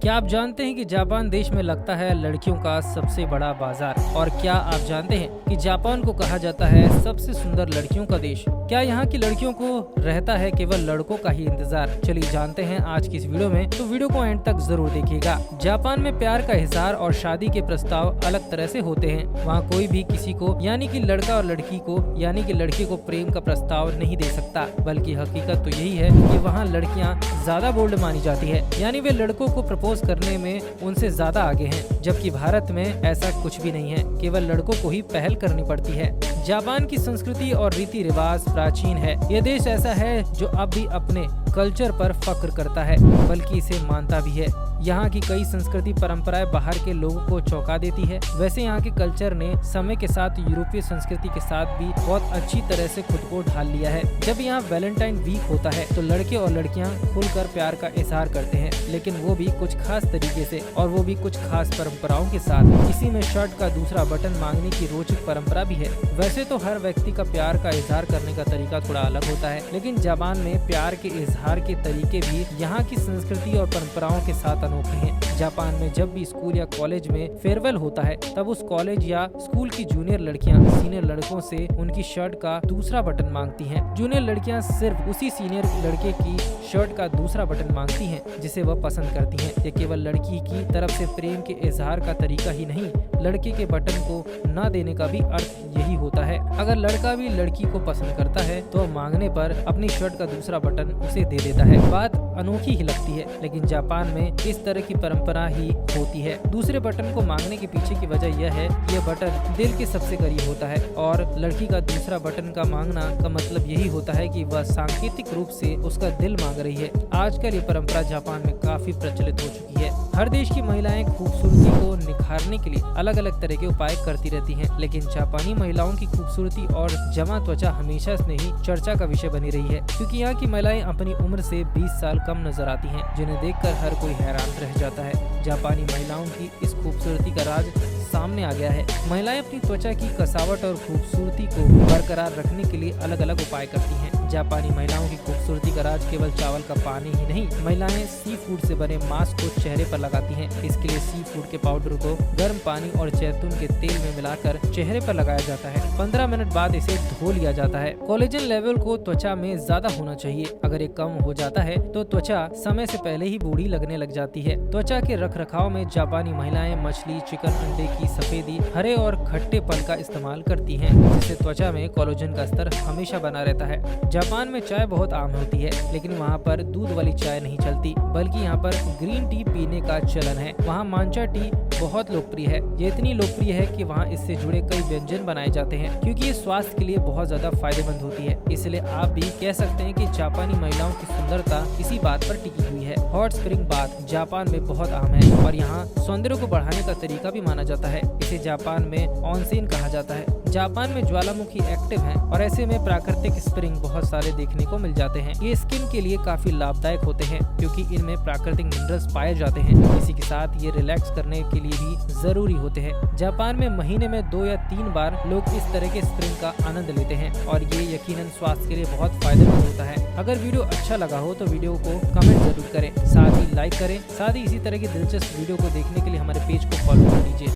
क्या आप जानते हैं कि जापान देश में लगता है लड़कियों का सबसे बड़ा बाजार? और क्या आप जानते हैं कि जापान को कहा जाता है सबसे सुंदर लड़कियों का देश? क्या यहाँ की लड़कियों को रहता है केवल लड़कों का ही इंतजार? चलिए जानते हैं आज की इस वीडियो में, तो वीडियो को एंड तक जरूर देखिएगा। जापान में प्यार का इजहार और शादी के प्रस्ताव अलग तरह से होते हैं। वहाँ कोई भी किसी को यानी कि लड़का और लड़की को यानी कि लड़के को प्रेम का प्रस्ताव नहीं दे सकता, बल्कि हकीकत तो यही है कि वहाँ लड़कियाँ ज्यादा बोल्ड मानी जाती है, यानी वे लड़कों को प्रपोज करने में उनसे ज्यादा आगे हैं। जबकि भारत में ऐसा कुछ भी नहीं है, केवल लड़कों को ही पहल करनी पड़ती है। जापान की संस्कृति और रीति रिवाज प्राचीन है। यह देश ऐसा है जो अब भी अपने कल्चर पर फक्र करता है, बल्कि इसे मानता भी है। यहाँ की कई संस्कृति परंपराएं बाहर के लोगों को चौंका देती है। वैसे यहाँ के कल्चर ने समय के साथ यूरोपीय संस्कृति के साथ भी बहुत अच्छी तरह से खुद को ढाल लिया है। जब यहाँ वैलेंटाइन वीक होता है तो लड़के और लड़कियाँ खुलकर प्यार का इजहार करते हैं, लेकिन वो भी कुछ खास तरीके से, और वो भी कुछ खास परंपराओं के साथ। इसी में शर्ट का दूसरा बटन मांगने की रोचक परंपरा भी है। वैसे तो हर व्यक्ति का प्यार का इजहार करने का तरीका थोड़ा अलग होता है, लेकिन जापान में प्यार के इजहार के तरीके भी यहाँ की संस्कृति और परंपराओं के साथ अनोखे हैं। जापान में जब भी स्कूल या कॉलेज में फेयरवेल होता है, तब उस कॉलेज या स्कूल की जूनियर लड़कियां सीनियर लड़कों से उनकी शर्ट का दूसरा बटन मांगती हैं। जूनियर लड़कियां सिर्फ उसी सीनियर लड़के की शर्ट का दूसरा बटन मांगती हैं जिसे वह पसंद करती हैं। ये केवल लड़की की तरफ से प्रेम के इजहार का तरीका ही नहीं, लड़के के बटन को न देने का भी अर्थ यही होता है। अगर लड़का भी लड़की को पसंद करता है तो मांगने पर अपनी शर्ट का दूसरा बटन उसे दे देता है। बात अनोखी ही लगती है, लेकिन जापान में इस तरह की परंपरा ही होती है। दूसरे बटन को मांगने के पीछे की वजह यह है कि यह बटन दिल के सबसे करीब होता है, और लड़की का दूसरा बटन का मांगना का मतलब यही होता है कि वह सांकेतिक रूप से उसका दिल मांग रही है। आजकल ये परंपरा जापान में काफी प्रचलित हो चुकी है। हर देश की महिलाएं खूबसूरती को निखारने के लिए अलग अलग तरह के उपाय करती रहती हैं, लेकिन जापानी महिलाओं की खूबसूरती और जमा त्वचा हमेशा से ही चर्चा का विषय बनी रही है, क्योंकि यहाँ की महिलाएं अपनी उम्र से 20 साल कम नजर आती हैं, जिन्हें देखकर हर कोई हैरान रह जाता है। जापानी महिलाओं की इस खूबसूरती का राज सामने आ गया है। महिलाएं अपनी त्वचा की कसावट और खूबसूरती को बरकरार रखने के लिए अलग अलग उपाय करती हैं। जापानी महिलाओं की खूबसूरती का राज केवल चावल का पानी ही नहीं, महिलाएं सी फूड से बने मास्क को चेहरे पर लगाती हैं। इसके लिए सी फूड के पाउडर को गर्म पानी और जैतून के तेल में मिलाकर चेहरे पर लगाया जाता है। 15 मिनट बाद इसे धो लिया जाता है। कोलेजन लेवल को त्वचा में ज्यादा होना चाहिए। अगर ये कम हो जाता है तो त्वचा समय से पहले ही बूढ़ी लगने लग जाती है। त्वचा के रखरखाव में जापानी महिलाएं मछली, चिकन, अंडे की सफेदी, हरे और खट्टे फल का इस्तेमाल करती हैं, जिससे त्वचा में कोलेजन का स्तर हमेशा बना रहता है। जापान में चाय बहुत आम होती है, लेकिन वहाँ पर दूध वाली चाय नहीं चलती, बल्कि यहाँ पर ग्रीन टी पीने का चलन है। वहाँ मांचा टी बहुत लोकप्रिय है। ये इतनी लोकप्रिय है कि वहाँ इससे जुड़े कई व्यंजन बनाए जाते हैं, क्योंकि ये स्वास्थ्य के लिए बहुत ज्यादा फायदेमंद होती है। इसलिए आप भी कह सकते हैं कि जापानी महिलाओं की सुंदरता इसी बात पर टिकी हुई है। हॉट स्प्रिंग बाथ जापान में बहुत आम है, और यहाँ सौंदर्य को बढ़ाने का तरीका भी माना जाता है। इसे जापान में ऑनसेन कहा जाता है। जापान में ज्वालामुखी एक्टिव हैं, और ऐसे में प्राकृतिक स्प्रिंग बहुत सारे देखने को मिल जाते हैं। ये स्किन के लिए काफी लाभदायक होते हैं, क्योंकि इनमें प्राकृतिक मिनरल्स पाए जाते हैं। इसी के साथ ये रिलैक्स करने के लिए भी जरूरी होते हैं। जापान में महीने में 2 या 3 बार लोग इस तरह के स्प्रिंग का आनंद लेते हैं, और ये यकीनन स्वास्थ्य के लिए बहुत फायदेमंद होता है। अगर वीडियो अच्छा लगा हो तो वीडियो को कमेंट जरूर करें, साथ ही लाइक करें। साथ ही इसी तरह की दिलचस्प वीडियो को देखने के लिए हमारे पेज को फॉलो कर लीजिए।